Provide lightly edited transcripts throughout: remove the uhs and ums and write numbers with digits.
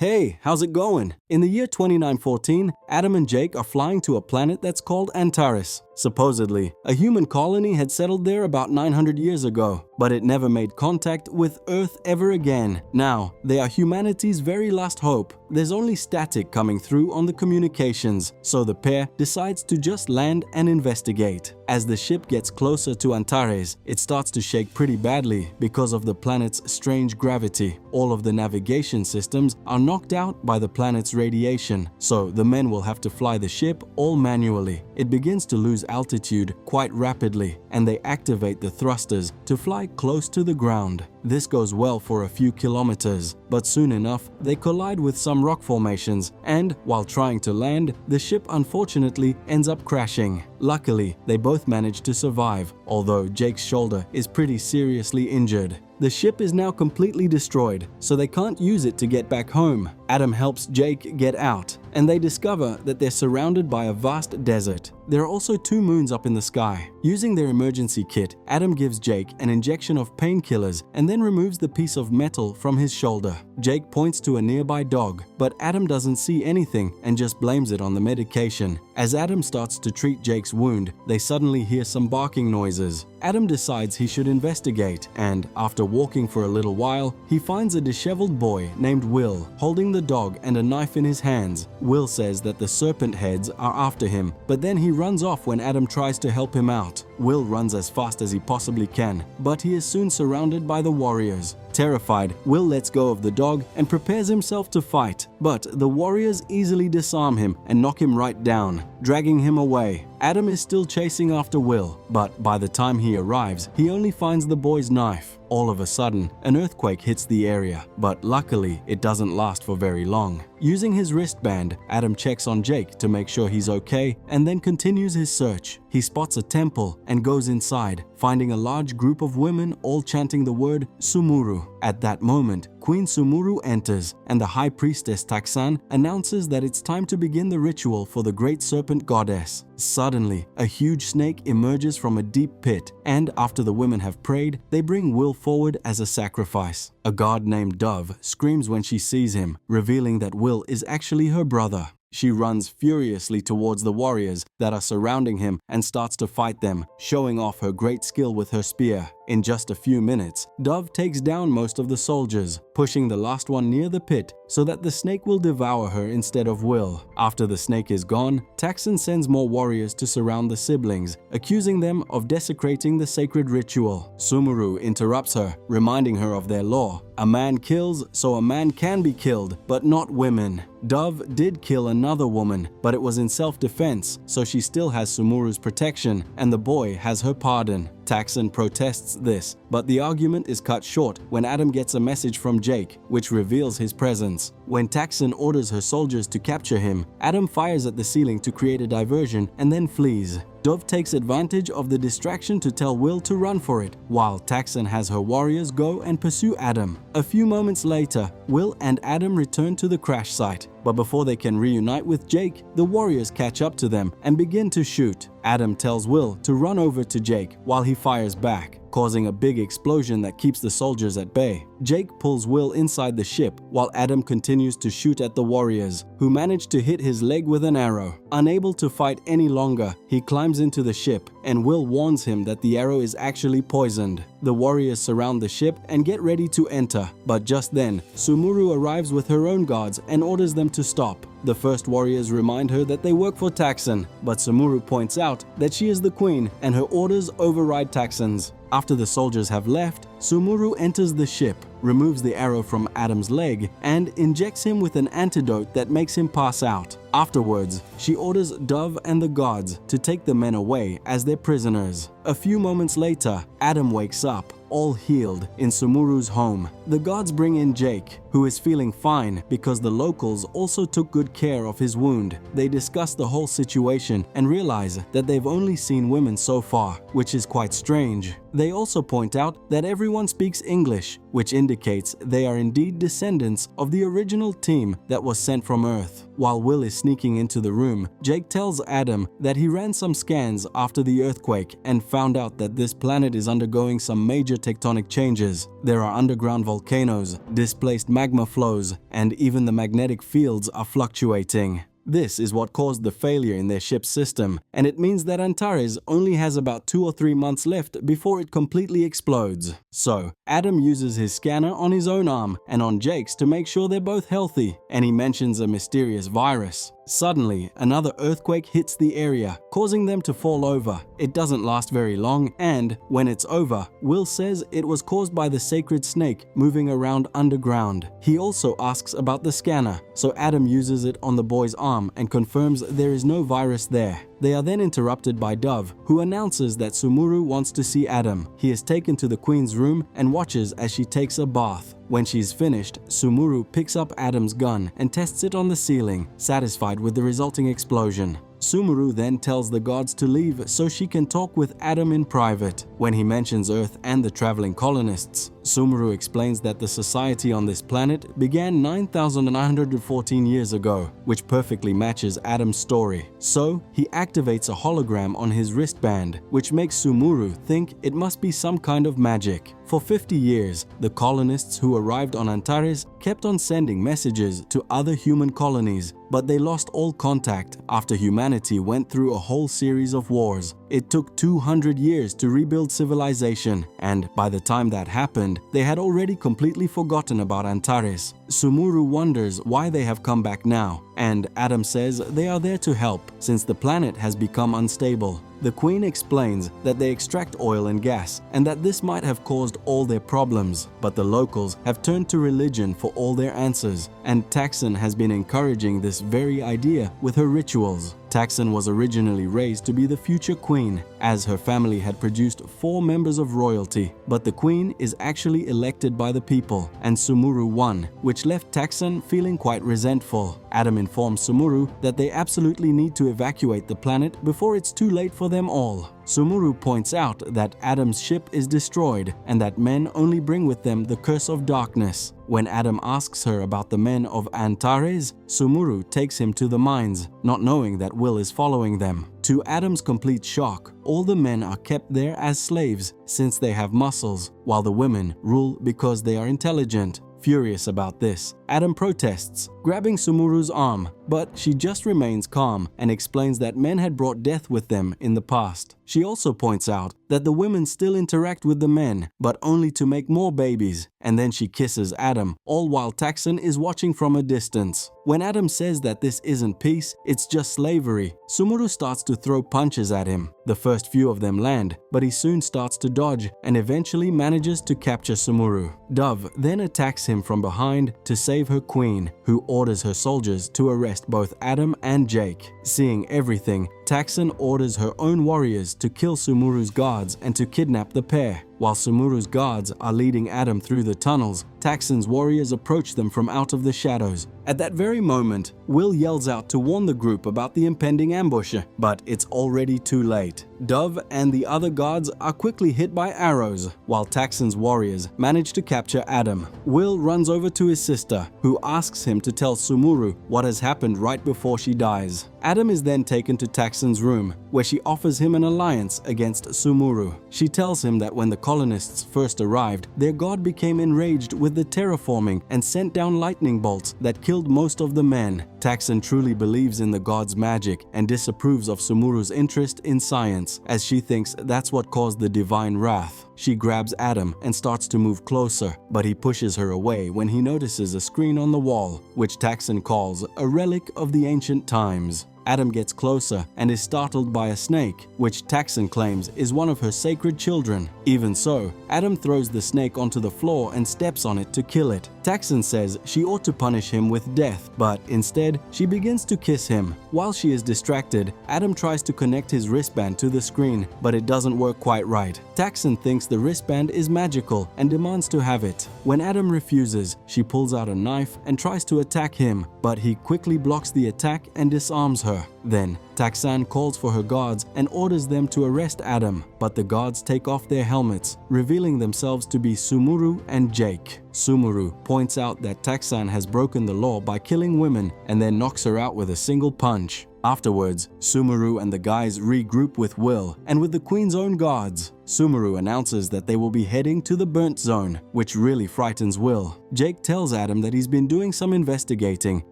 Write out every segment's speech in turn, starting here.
Hey, how's it going? In the year 2914, Adam and Jake are flying to a planet that's called Antares. Supposedly, a human colony had settled there about 900 years ago, but it never made contact with Earth ever again. Now, they are humanity's very last hope. There's only static coming through on the communications, so the pair decides to just land and investigate. As the ship gets closer to Antares, it starts to shake pretty badly because of the planet's strange gravity. All of the navigation systems are knocked out by the planet's radiation, so the men will have to fly the ship all manually. It begins to lose altitude quite rapidly, and they activate the thrusters to fly close to the ground. This goes well for a few kilometers, but soon enough they collide with some rock formations, and while trying to land, the ship unfortunately ends up crashing. Luckily, they both manage to survive, although Jake's shoulder is pretty seriously injured. The ship is now completely destroyed, so they can't use it to get back home. Adam helps Jake get out, and they discover that they're surrounded by a vast desert. There are also 2 moons up in the sky. Using their emergency kit, Adam gives Jake an injection of painkillers and then removes the piece of metal from his shoulder. Jake points to a nearby dog, but Adam doesn't see anything and just blames it on the medication. As Adam starts to treat Jake's wound, they suddenly hear some barking noises. Adam decides he should investigate, and after walking for a little while, he finds a disheveled boy named Will holding the dog and a knife in his hands. Will says that the serpent heads are after him, but then he runs off when Adam tries to help him out. Will runs as fast as he possibly can, but he is soon surrounded by the warriors. Terrified, Will lets go of the dog and prepares himself to fight, but the warriors easily disarm him and knock him right down, dragging him away. Adam is still chasing after Will, but by the time he arrives, he only finds the boy's knife. All of a sudden, an earthquake hits the area, but luckily, it doesn't last for very long. Using his wristband, Adam checks on Jake to make sure he's okay and then continues his search. He spots a temple and goes inside, finding a large group of women all chanting the word Sumuru. At that moment, Queen Sumuru enters, and the high priestess Taxan announces that it's time to begin the ritual for the great serpent goddess. Suddenly, a huge snake emerges from a deep pit, and after the women have prayed, they bring Will forward as a sacrifice. A guard named Dove screams when she sees him, revealing that Will is actually her brother. She runs furiously towards the warriors that are surrounding him and starts to fight them, showing off her great skill with her spear. In just a few minutes, Dove takes down most of the soldiers, pushing the last one near the pit so that the snake will devour her instead of Will. After the snake is gone, Taxan sends more warriors to surround the siblings, accusing them of desecrating the sacred ritual. Sumuru interrupts her, reminding her of their law. A man kills, so a man can be killed, but not women. Dove did kill another woman, but it was in self-defense, so she still has Sumuru's protection, and the boy has her pardon. Taxan protests this, but the argument is cut short when Adam gets a message from Jake, which reveals his presence. When Taxan orders her soldiers to capture him, Adam fires at the ceiling to create a diversion and then flees. Dove takes advantage of the distraction to tell Will to run for it, while Taxan has her warriors go and pursue Adam. A few moments later, Will and Adam return to the crash site, but before they can reunite with Jake, the warriors catch up to them and begin to shoot. Adam tells Will to run over to Jake while he fires back, causing a big explosion that keeps the soldiers at bay. Jake pulls Will inside the ship while Adam continues to shoot at the warriors, who manage to hit his leg with an arrow. Unable to fight any longer, he climbs into the ship, and Will warns him that the arrow is actually poisoned. The warriors surround the ship and get ready to enter, but just then, Sumuru arrives with her own guards and orders them to stop. The first warriors remind her that they work for Taxan, but Sumuru points out that she is the queen and her orders override Taxan's. After the soldiers have left, Sumuru enters the ship, removes the arrow from Adam's leg, and injects him with an antidote that makes him pass out. Afterwards, she orders Dove and the guards to take the men away as their prisoners. A few moments later, Adam wakes up, all healed, in Sumuru's home. The guards bring in Jake, who is feeling fine because the locals also took good care of his wound. They discuss the whole situation and realize that they've only seen women so far, which is quite strange. They also point out that everyone speaks English, which indicates they are indeed descendants of the original team that was sent from Earth. While Will is sneaking into the room, Jake tells Adam that he ran some scans after the earthquake and found out that this planet is undergoing some major tectonic changes. There are underground volcanoes, displaced magma flows, and even the magnetic fields are fluctuating. This is what caused the failure in their ship's system, and it means that Antares only has about 2 or 3 months left before it completely explodes. So, Adam uses his scanner on his own arm and on Jake's to make sure they're both healthy, and he mentions a mysterious virus. Suddenly, another earthquake hits the area, causing them to fall over. It doesn't last very long, and when it's over, Will says it was caused by the sacred snake moving around underground. He also asks about the scanner, so Adam uses it on the boy's arm and confirms there is no virus there. They are then interrupted by Dove, who announces that Sumuru wants to see Adam. He is taken to the queen's room and watches as she takes a bath. When she's finished, Sumuru picks up Adam's gun and tests it on the ceiling, satisfied with the resulting explosion. Sumuru then tells the gods to leave so she can talk with Adam in private. When he mentions Earth and the traveling colonists, Sumuru explains that the society on this planet began 9,914 years ago, which perfectly matches Adam's story. So, he activates a hologram on his wristband, which makes Sumuru think it must be some kind of magic. For 50 years, the colonists who arrived on Antares kept on sending messages to other human colonies, but they lost all contact after humanity went through a whole series of wars. It took 200 years to rebuild civilization, and by the time that happened, they had already completely forgotten about Antares. Sumuru wonders why they have come back now, and Adam says they are there to help since the planet has become unstable. The Queen explains that they extract oil and gas and that this might have caused all their problems, but the locals have turned to religion for all their answers, and Taxon has been encouraging this very idea with her rituals. Taxon was originally raised to be the future queen, as her family had produced 4 members of royalty, but the queen is actually elected by the people, and Sumuru won, which left Taxon feeling quite resentful. Adam informs Sumuru that they absolutely need to evacuate the planet before it's too late for them all. Sumuru points out that Adam's ship is destroyed and that men only bring with them the curse of darkness. When Adam asks her about the men of Antares, Sumuru takes him to the mines, not knowing that Will is following them. To Adam's complete shock, all the men are kept there as slaves since they have muscles, while the women rule because they are intelligent. Furious about this, Adam protests, grabbing Sumuru's arm, but she just remains calm and explains that men had brought death with them in the past. She also points out that the women still interact with the men, but only to make more babies, and then she kisses Adam, all while Taxon is watching from a distance. When Adam says that this isn't peace, it's just slavery, Sumuru starts to throw punches at him. The first few of them land, but he soon starts to dodge and eventually manages to capture Sumuru. Dove then attacks him from behind to save her queen, who orders her soldiers to arrest both Adam and Jake. Seeing everything, Taxon orders her own warriors to kill Sumuru's guards and to kidnap the pair. While Sumuru's guards are leading Adam through the tunnels, Taxon's warriors approach them from out of the shadows. At that very moment, Will yells out to warn the group about the impending ambush, but it's already too late. Dove and the other guards are quickly hit by arrows, while Taxon's warriors manage to capture Adam. Will runs over to his sister, who asks him to tell Sumuru what has happened right before she dies. Adam is then taken to Taxon's room, where she offers him an alliance against Sumuru. She tells him that when the colonists first arrived, their god became enraged with the terraforming and sent down lightning bolts that killed most of the men. Taxon truly believes in the god's magic and disapproves of Sumuru's interest in science, as she thinks that's what caused the divine wrath. She grabs Adam and starts to move closer, but he pushes her away when he notices a screen on the wall, which Taxon calls a relic of the ancient times. Adam gets closer and is startled by a snake, which Taxon claims is one of her sacred children. Even so, Adam throws the snake onto the floor and steps on it to kill it. Taxon says she ought to punish him with death, but instead, she begins to kiss him. While she is distracted, Adam tries to connect his wristband to the screen, but it doesn't work quite right. Taxon thinks the wristband is magical and demands to have it. When Adam refuses, she pulls out a knife and tries to attack him, but he quickly blocks the attack and disarms her. her. Then, Taxan calls for her guards and orders them to arrest Adam, but the guards take off their helmets, revealing themselves to be Sumuru and Jake. Sumuru points out that Taxan has broken the law by killing women and then knocks her out with a single punch. Afterwards, Sumuru and the guys regroup with Will and with the Queen's own guards. Sumuru announces that they will be heading to the burnt zone, which really frightens Will. Jake tells Adam that he's been doing some investigating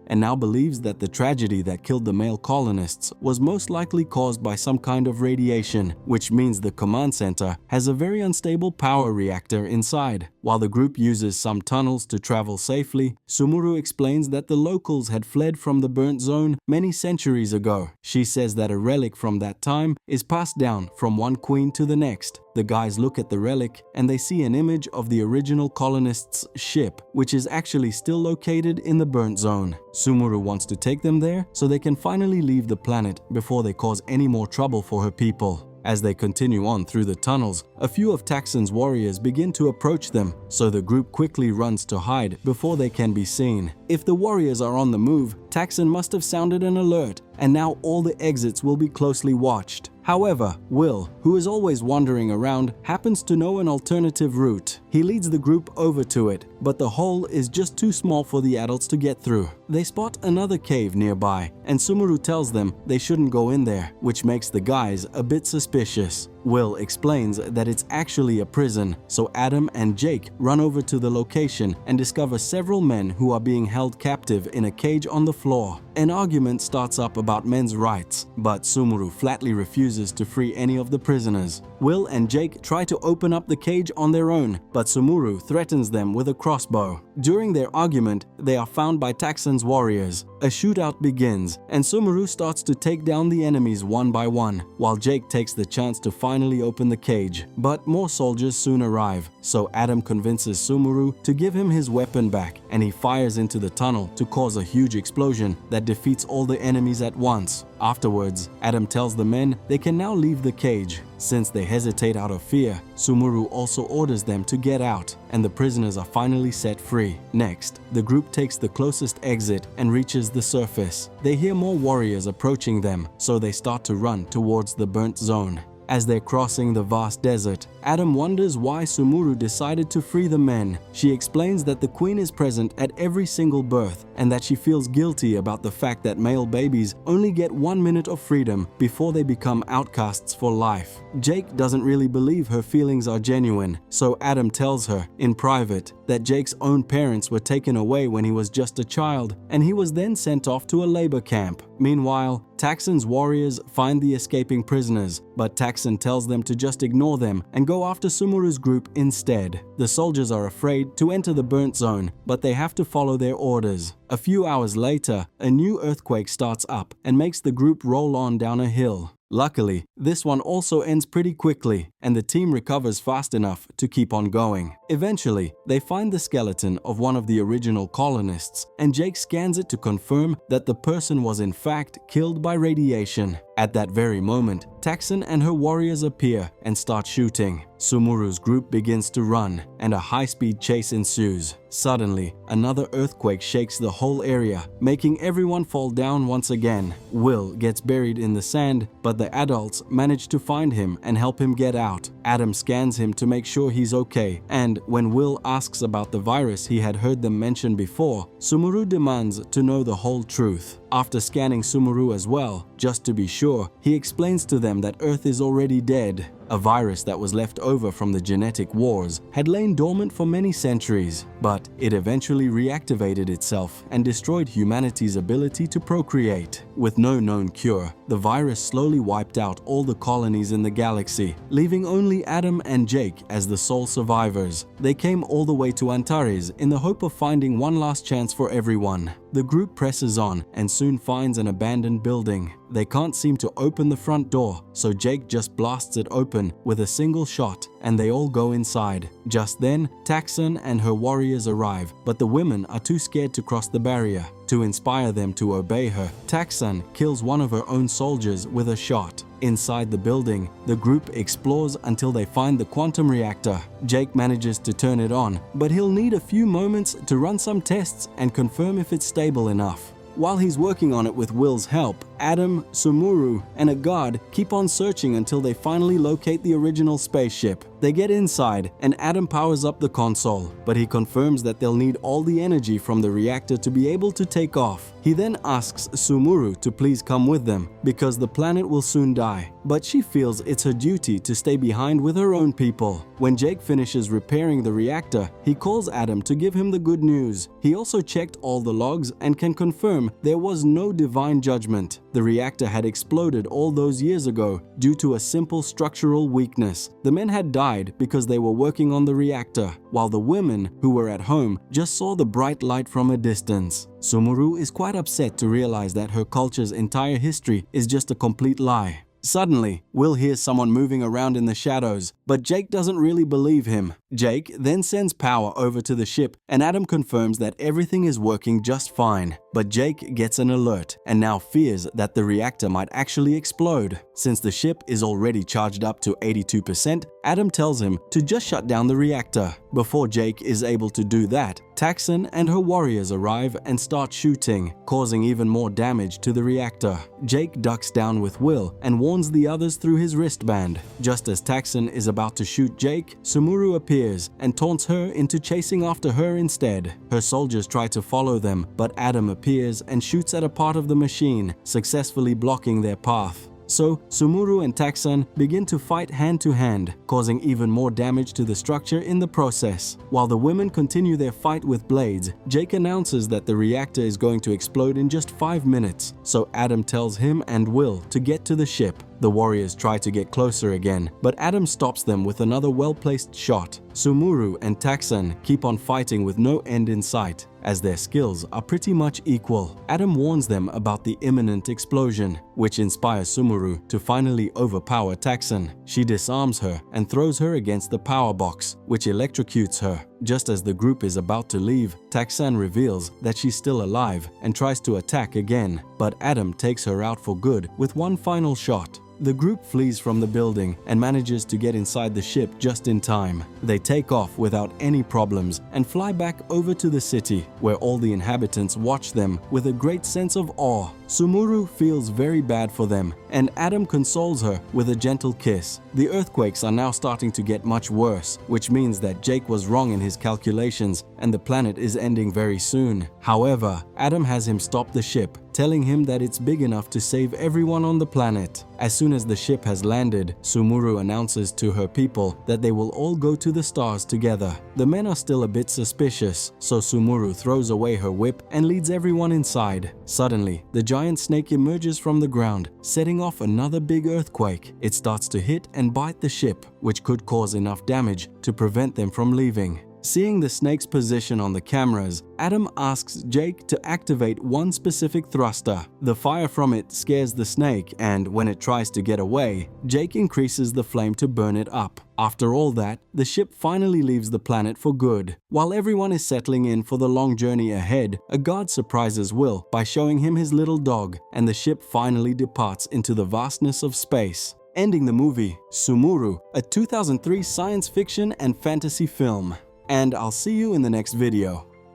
and now believes that the tragedy that killed the male colonists was most likely caused by some kind of radiation, which means the command center has a very unstable power reactor inside. While the group uses some tunnels to travel safely, Sumuru explains that the locals had fled from the burnt zone many centuries ago. She says that a relic from that time is passed down from one queen to the next. The guys look at the relic and they see an image of the original colonists' ship, which is actually still located in the burnt zone. Sumuru wants to take them there so they can finally leave the planet before they cause any more trouble for her people. As they continue on through the tunnels, a few of Taxan's warriors begin to approach them, so the group quickly runs to hide before they can be seen. If the warriors are on the move, Taxan must have sounded an alert, and now all the exits will be closely watched. However, Will, who is always wandering around, happens to know an alternative route. He leads the group over to it, but the hole is just too small for the adults to get through. They spot another cave nearby, and Sumuru tells them they shouldn't go in there, which makes the guys a bit suspicious. Will explains that it's actually a prison, so Adam and Jake run over to the location and discover several men who are being held captive in a cage on the floor. An argument starts up about men's rights, but Sumuru flatly refuses to free any of the prisoners. Will and Jake try to open up the cage on their own, but Sumuru threatens them with a crossbow. During their argument, they are found by Taxan's warriors. A shootout begins, and Sumuru starts to take down the enemies one by one, while Jake takes the chance to finally open the cage. But more soldiers soon arrive, so Adam convinces Sumuru to give him his weapon back, and he fires into the tunnel to cause a huge explosion that defeats all the enemies at once. Afterwards, Adam tells the men they can now leave the cage. Since they hesitate out of fear, Sumuru also orders them to get out, and the prisoners are finally set free. Next, the group takes the closest exit and reaches the surface. They hear more warriors approaching them, so they start to run towards the burnt zone. As they're crossing the vast desert, Adam wonders why Sumuru decided to free the men. She explains that the queen is present at every single birth and that she feels guilty about the fact that male babies only get 1 minute of freedom before they become outcasts for life. Jake doesn't really believe her feelings are genuine, so Adam tells her, in private, that Jake's own parents were taken away when he was just a child, and he was then sent off to a labor camp. Meanwhile, Taxan's warriors find the escaping prisoners, but Taxan tells them to just ignore them and go after Sumuru's group instead. The soldiers are afraid to enter the burnt zone, but they have to follow their orders. A few hours later, a new earthquake starts up and makes the group roll on down a hill. Luckily, this one also ends pretty quickly, and the team recovers fast enough to keep on going. Eventually, they find the skeleton of one of the original colonists, and Jake scans it to confirm that the person was in fact killed by radiation. At that very moment, Taxan and her warriors appear and start shooting. Sumuru's group begins to run, and a high-speed chase ensues. Suddenly, another earthquake shakes the whole area, making everyone fall down once again. Will gets buried in the sand, but the adults manage to find him and help him get out. Adam scans him to make sure he's okay, and when Will asks about the virus he had heard them mention before, Sumuru demands to know the whole truth. After scanning Sumuru as well, just to be sure, he explains to them that Earth is already dead. A virus that was left over from the genetic wars had lain dormant for many centuries, but it eventually reactivated itself and destroyed humanity's ability to procreate. With no known cure, the virus slowly wiped out all the colonies in the galaxy, leaving only Adam and Jake as the sole survivors. They came all the way to Antares in the hope of finding one last chance for everyone. The group presses on and soon finds an abandoned building. They can't seem to open the front door, so Jake just blasts it open with a single shot, and they all go inside. Just then, Taxan and her warriors arrive, but the women are too scared to cross the barrier. To inspire them to obey her, Taxan kills one of her own soldiers with a shot. Inside the building, the group explores until they find the quantum reactor. Jake manages to turn it on, but he'll need a few moments to run some tests and confirm if it's stable enough. While he's working on it with Will's help, Adam, Sumuru, and a guard keep on searching until they finally locate the original spaceship. They get inside, and Adam powers up the console, but he confirms that they'll need all the energy from the reactor to be able to take off. He then asks Sumuru to please come with them, because the planet will soon die, but she feels it's her duty to stay behind with her own people. When Jake finishes repairing the reactor, he calls Adam to give him the good news. He also checked all the logs and can confirm there was no divine judgment. The reactor had exploded all those years ago due to a simple structural weakness. The men had died because they were working on the reactor, while the women, who were at home, just saw the bright light from a distance. Sumuru is quite upset to realize that her culture's entire history is just a complete lie. Suddenly, Will hears someone moving around in the shadows, but Jake doesn't really believe him. Jake then sends power over to the ship, and Adam confirms that everything is working just fine. But Jake gets an alert and now fears that the reactor might actually explode. Since the ship is already charged up to 82%, Adam tells him to just shut down the reactor. Before Jake is able to do that, Taxon and her warriors arrive and start shooting, causing even more damage to the reactor. Jake ducks down with Will and warns the others through his wristband. Just as Taxon is about to shoot Jake, Sumuru appears and taunts her into chasing after her instead. Her soldiers try to follow them, but Adam appears and shoots at a part of the machine, successfully blocking their path. So, Sumuru and Taxon begin to fight hand to hand, causing even more damage to the structure in the process. While the women continue their fight with blades, Jake announces that the reactor is going to explode in just 5 minutes, so Adam tells him and Will to get to the ship. The warriors try to get closer again, but Adam stops them with another well-placed shot. Sumuru and Taxon keep on fighting with no end in sight, as their skills are pretty much equal. Adam warns them about the imminent explosion, which inspires Sumuru to finally overpower Taxon. She disarms her and throws her against the power box, which electrocutes her. Just as the group is about to leave, Taxon reveals that she's still alive and tries to attack again, but Adam takes her out for good with one final shot. The group flees from the building and manages to get inside the ship just in time. They take off without any problems and fly back over to the city, where all the inhabitants watch them with a great sense of awe. Sumuru feels very bad for them, and Adam consoles her with a gentle kiss. The earthquakes are now starting to get much worse, which means that Jake was wrong in his calculations and the planet is ending very soon. However, Adam has him stop the ship, telling him that it's big enough to save everyone on the planet. As soon as the ship has landed, Sumuru announces to her people that they will all go to the stars together. The men are still a bit suspicious, so Sumuru throws away her whip and leads everyone inside. Suddenly, the giant snake emerges from the ground, setting off another big earthquake. It starts to hit and bite the ship, which could cause enough damage to prevent them from leaving. Seeing the snake's position on the cameras, Adam asks Jake to activate one specific thruster. The fire from it scares the snake, and when it tries to get away, Jake increases the flame to burn it up. After all that, the ship finally leaves the planet for good. While everyone is settling in for the long journey ahead, a guard surprises Will by showing him his little dog, and the ship finally departs into the vastness of space. Ending the movie, Sumuru, a 2003 science fiction and fantasy film. And I'll see you in the next video.